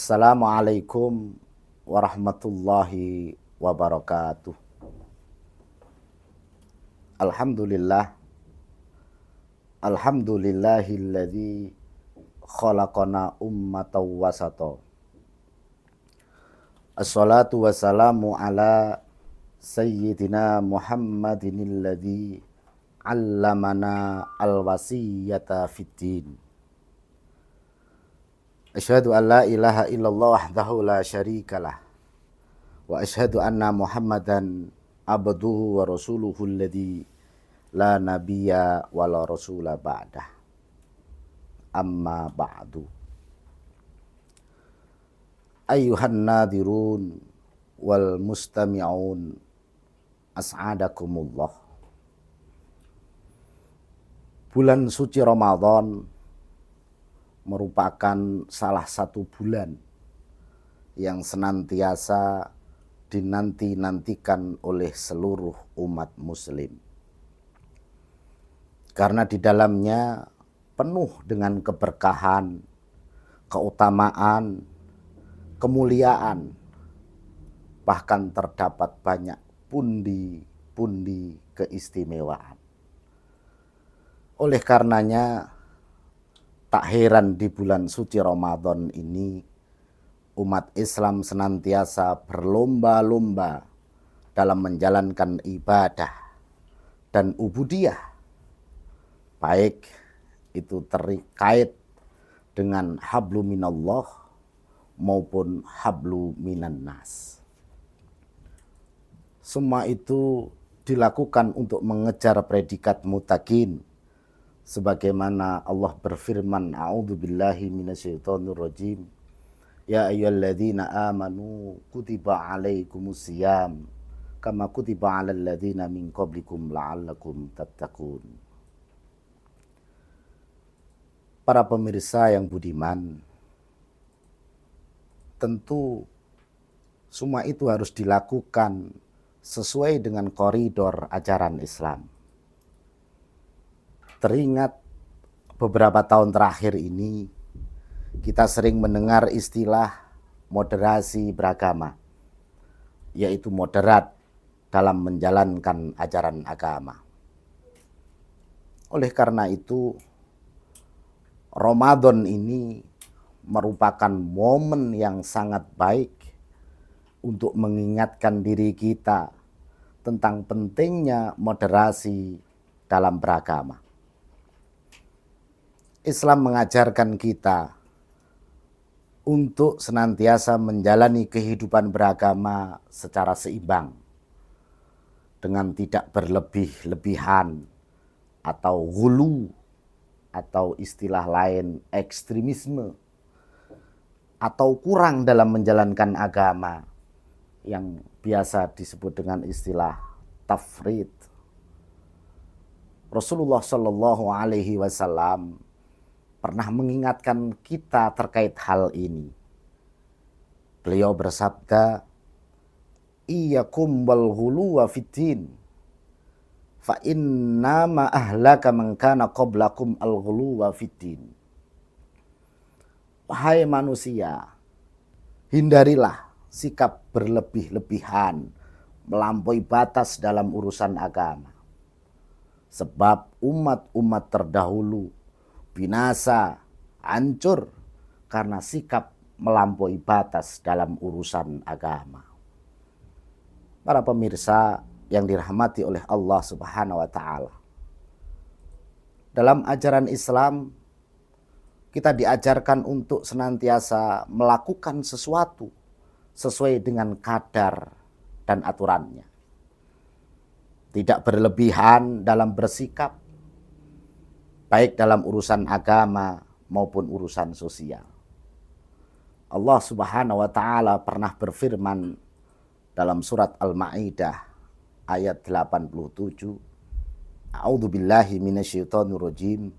Assalamualaikum warahmatullahi wabarakatuh. Alhamdulillah. Alhamdulillahilladzi khalaqana ummatan wasata. Assalatu wassalamu ala sayyidina Muhammadinilladzi allamana alwasiyata fiddin. Asyhadu an la ilaha illallah wahdahu la syarikalah wa asyhadu anna Muhammadan abduhu wa rasuluhu alladzi la nabiyya wa la rasula ba'dah. Amma ba'du. Ayyuhan nadirun wal mustami'un as'adakumullah. Bulan suci Ramadan merupakan salah satu bulan yang senantiasa dinanti-nantikan oleh seluruh umat muslim. Karena di dalamnya penuh dengan keberkahan, keutamaan, kemuliaan, bahkan terdapat banyak pundi-pundi keistimewaan. Oleh karenanya, tak heran di bulan suci Ramadan ini umat Islam senantiasa berlomba-lomba dalam menjalankan ibadah dan ubudiyah, baik itu terkait dengan hablu minallah maupun hablu minan nas. Semua itu dilakukan untuk mengejar predikat muttaqin, sebagaimana Allah berfirman, a'udzubillahi minasyaitonirrajim, ya ayyuhalladzina amanu kutiba alaikumusiyam kama kutiba alal ladzina min qablikum la'allakum tattaqun. Para pemirsa yang budiman, tentu semua itu harus dilakukan sesuai dengan koridor ajaran Islam. Teringat beberapa tahun terakhir ini kita sering mendengar istilah moderasi beragama, yaitu moderat dalam menjalankan ajaran agama. Oleh karena itu, Ramadan ini merupakan momen yang sangat baik untuk mengingatkan diri kita tentang pentingnya moderasi dalam beragama. Islam mengajarkan kita untuk senantiasa menjalani kehidupan beragama secara seimbang, dengan tidak berlebih-lebihan atau ghulu, atau istilah lain ekstremisme, atau kurang dalam menjalankan agama yang biasa disebut dengan istilah tafrid. Rasulullah Shallallahu Alaihi Wasallam pernah mengingatkan kita terkait hal ini. Beliau bersabda, iyyakum wal ghuluwa fiddin fa innama ahlaka man kana qablakum al ghuluwa fiddin. Wahai manusia, hindarilah sikap berlebih-lebihan, melampaui batas dalam urusan agama. Sebab umat-umat terdahulu binasa, hancur karena sikap melampaui batas dalam urusan agama. Para pemirsa yang dirahmati oleh Allah Subhanahu wa taala. Dalam ajaran Islam, kita diajarkan untuk senantiasa melakukan sesuatu sesuai dengan kadar dan aturannya. Tidak berlebihan dalam bersikap, baik dalam urusan agama maupun urusan sosial. Allah Subhanahu wa taala pernah berfirman dalam surat Al-Maidah ayat 87, a'udzubillahi minasyaitonirrajim,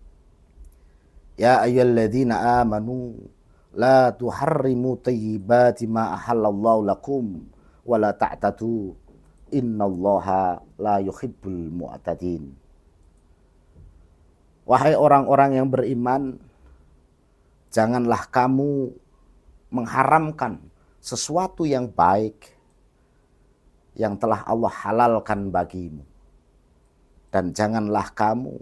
ya ayyuhalladzina amanu la tuharrimu thayyibati ma ahallallahu lakum wa la ta'tadu innallaha la yuhibbul mu'tadin. Wahai orang-orang yang beriman, janganlah kamu mengharamkan sesuatu yang baik yang telah Allah halalkan bagimu. Dan janganlah kamu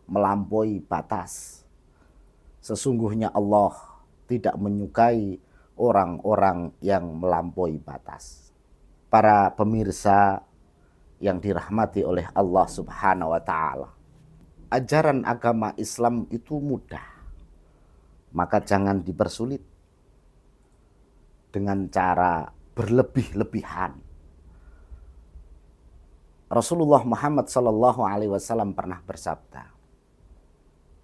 melampaui batas. Sesungguhnya Allah tidak menyukai orang-orang yang melampaui batas. Para pemirsa yang dirahmati oleh Allah Subhanahu wa Ta'ala, ajaran agama Islam itu mudah, maka jangan dipersulit dengan cara berlebih-lebihan. Rasulullah Muhammad sallallahu alaihi wasallam pernah bersabda,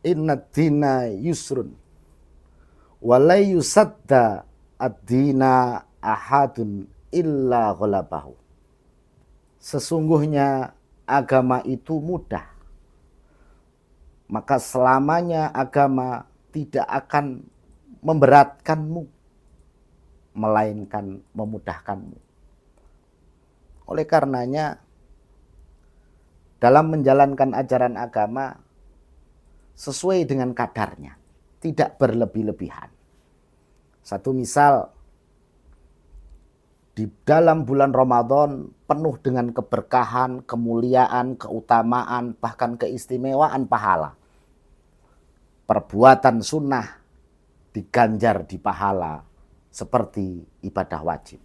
"Inna dina yusrun wa la yusadda ad-dina ahadun illa ghalabahu." Sesungguhnya agama itu mudah, maka selamanya agama tidak akan memberatkanmu, melainkan memudahkanmu. Oleh karenanya, dalam menjalankan ajaran agama sesuai dengan kadarnya, tidak berlebih-lebihan. Satu misal, di dalam bulan Ramadan penuh dengan keberkahan, kemuliaan, keutamaan, bahkan keistimewaan pahala. Perbuatan sunnah diganjar di pahala seperti ibadah wajib.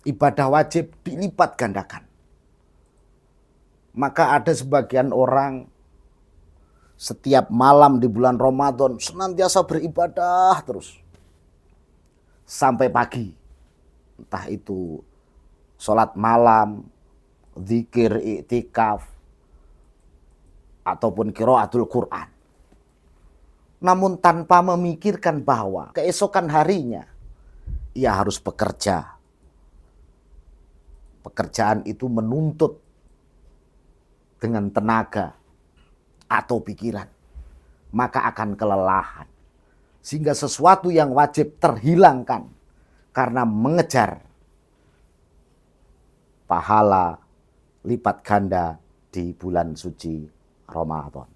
Ibadah wajib dilipat gandakan. Maka ada sebagian orang setiap malam di bulan Ramadan senantiasa beribadah terus sampai pagi. Entah itu sholat malam, zikir, iktikaf, ataupun qiraatul Quran. Namun tanpa memikirkan bahwa keesokan harinya ia harus bekerja. Pekerjaan itu menuntut dengan tenaga atau pikiran, maka akan kelelahan. Sehingga sesuatu yang wajib terhilangkan karena mengejar pahala lipat ganda di bulan suci Ramadan.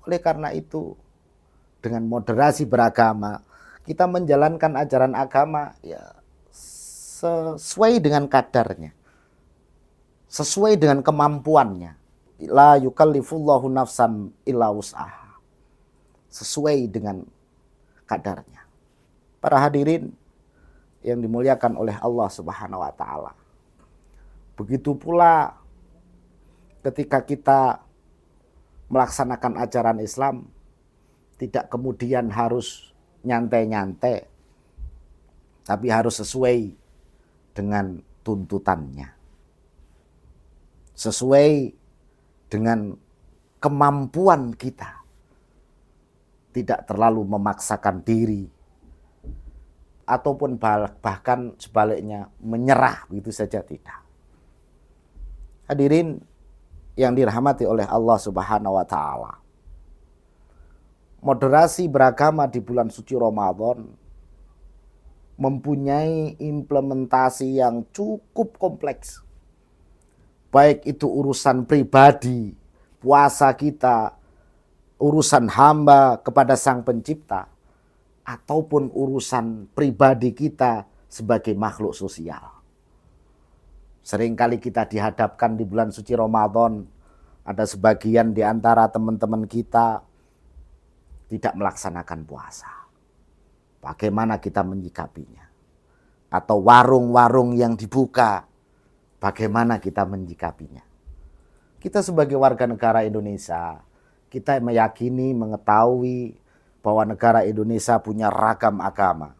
Oleh karena itu, dengan moderasi beragama, kita menjalankan ajaran agama ya sesuai dengan kadarnya, sesuai dengan kemampuannya. La yukallifullahu nafsan illa wus'aha. Sesuai dengan kadarnya. Para hadirin yang dimuliakan oleh Allah Subhanahu wa Ta'ala. Begitu pula ketika kita melaksanakan ajaran Islam, tidak kemudian harus nyantai-nyantai, tapi harus sesuai dengan tuntutannya. Sesuai dengan kemampuan kita. Tidak terlalu memaksakan diri. Ataupun bahkan sebaliknya menyerah begitu saja, tidak. Hadirin yang dirahmati oleh Allah Subhanahu wa Ta'ala. Moderasi beragama di bulan suci Ramadan mempunyai implementasi yang cukup kompleks. Baik itu urusan pribadi, puasa kita, urusan hamba kepada Sang Pencipta, ataupun urusan pribadi kita sebagai makhluk sosial. Seringkali kita dihadapkan di bulan suci Ramadan, ada sebagian di antara teman-teman kita tidak melaksanakan puasa. Bagaimana kita menyikapinya? Atau warung-warung yang dibuka, bagaimana kita menyikapinya? Kita sebagai warga negara Indonesia, kita meyakini, mengetahui bahwa negara Indonesia punya ragam agama,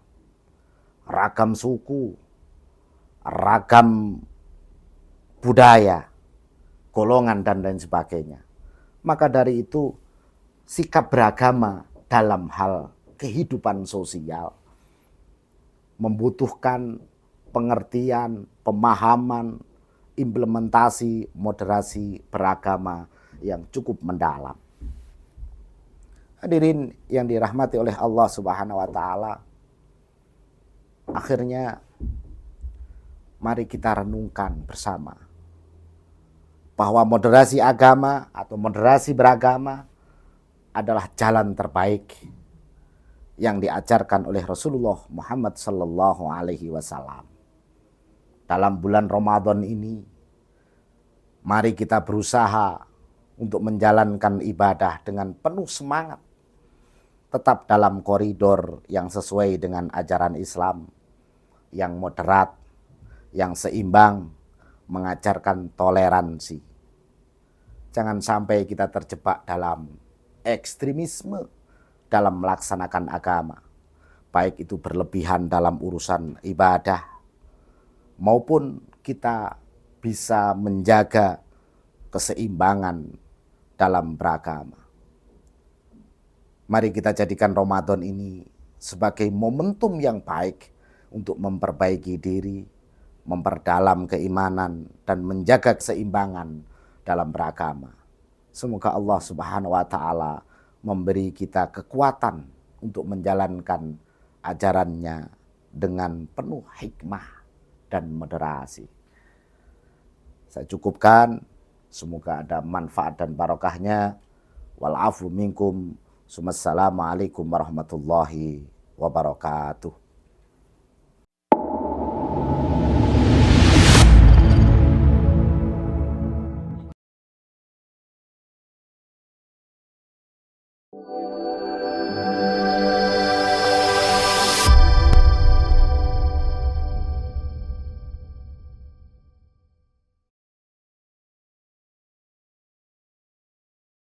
ragam suku, ragam budaya, golongan, dan lain sebagainya. Maka dari itu, sikap beragama dalam hal kehidupan sosial membutuhkan pengertian, pemahaman, implementasi, moderasi beragama yang cukup mendalam. Hadirin yang dirahmati oleh Allah Subhanahu wa Ta'ala, akhirnya mari kita renungkan bersama bahwa moderasi agama atau moderasi beragama adalah jalan terbaik yang diajarkan oleh Rasulullah Muhammad sallallahu alaihi wasallam. Dalam bulan Ramadan ini, mari kita berusaha untuk menjalankan ibadah dengan penuh semangat, tetap dalam koridor yang sesuai dengan ajaran Islam, yang moderat, yang seimbang, mengajarkan toleransi. Jangan sampai kita terjebak dalam ekstremisme dalam melaksanakan agama, baik itu berlebihan dalam urusan ibadah, maupun kita bisa menjaga keseimbangan dalam beragama. Mari kita jadikan Ramadan ini sebagai momentum yang baik untuk memperbaiki diri, memperdalam keimanan, dan menjaga keseimbangan dalam beragama. Semoga Allah Subhanahu wa taala memberi kita kekuatan untuk menjalankan ajarannya dengan penuh hikmah dan moderasi. Saya cukupkan, semoga ada manfaat dan barokahnya. Wal afu minkum. Assalamualaikum warahmatullahi wabarakatuh.